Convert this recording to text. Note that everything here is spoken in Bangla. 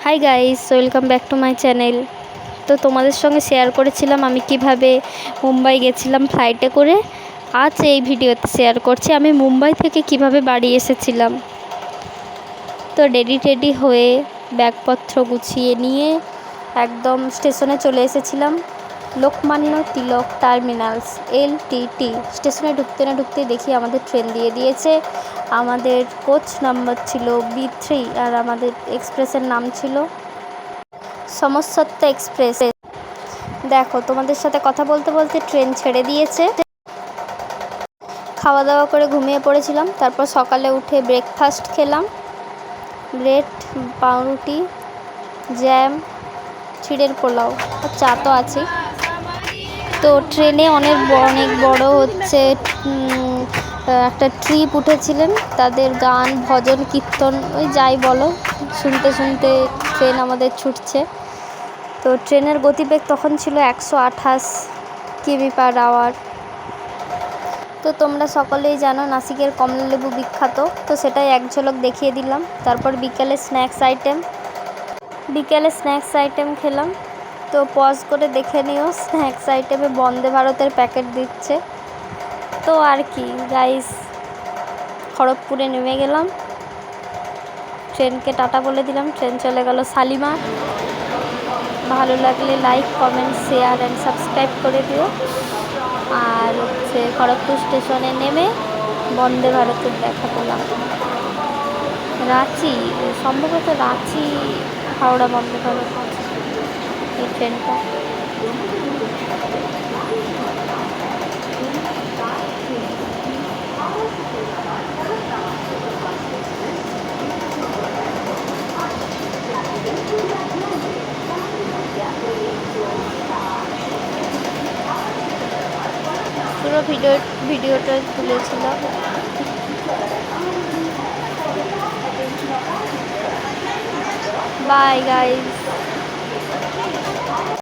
Hi guys, welcome back to my channel. তো তোমাদের সঙ্গে শেয়ার করেছিলাম আমি কিভাবে মুম্বাই গেছিলাম ফ্লাইটে করে। আজ এই ভিডিওতে শেয়ার করছি আমি মুম্বাই থেকে কিভাবে বাড়ি এসেছিলাম। তো রেডি হয়ে ব্যাগপত্র গুছিয়ে নিয়ে একদম স্টেশনে চলে এসেছিলাম। লোকমান্য তিলক টার্মিনালস LTT স্টেশনে ঢুকতে না ঢুকতে দেখি আমাদের ট্রেন দিয়ে দিয়েছে। আমাদের কোচ নাম্বার ছিল B3 আর আমাদের এক্সপ্রেসের নাম ছিল সমসত্ব এক্সপ্রেস। দেখো, তোমাদের সাথে কথা বলতে বলতে ট্রেন ছেড়ে দিয়েছে। খাওয়া দাওয়া করে ঘুমিয়ে পড়েছিলাম। তারপর সকালে উঠে ব্রেকফাস্ট খেলাম, ব্রেড, পাউরুটি, জ্যাম, চিড়ের পোলাও আর চা তো আছে। তো ট্রেনে অনেক বড় হচ্ছে একটা ট্রিপ উঠেছিলেন। তাদের গান, ভজন, কীর্তন, ওই যাই বলো, শুনতে শুনতে ট্রেন আমাদের ছুটছে। তো ট্রেনের গতিবেগ তখন ছিল 128 কিমি/আওয়ার। তো তোমরা সকলেই জানো নাসিকের কমলালেবু বিখ্যাত, তো সেটাই এক ঝলক দেখিয়ে দিলাম। তারপর বিকেলে স্ন্যাক্স আইটেম খেলাম। তো পজ করে দেখে নিও, স্ন্যাক্স আইটেমে বন্দে ভারতের প্যাকেট দিচ্ছে। তো আর কি গাইস, খড়গপুরে নেমে গেলাম, ট্রেনকে টাটা বলে দিলাম। ট্রেন চলে গেল শালিমার। ভালো লাগলে like, comment, share and subscribe করে দিও। আর খড়গপুর স্টেশনে নেমে বন্দে ভারতের দেখা পেলাম। রাঁচি, সম্ভবত রাঁচি হাওড়া বন্দে ভারত এই ট্রেনটা। পুরো ভিডিওটা তুলেছিলাম। Bye guys.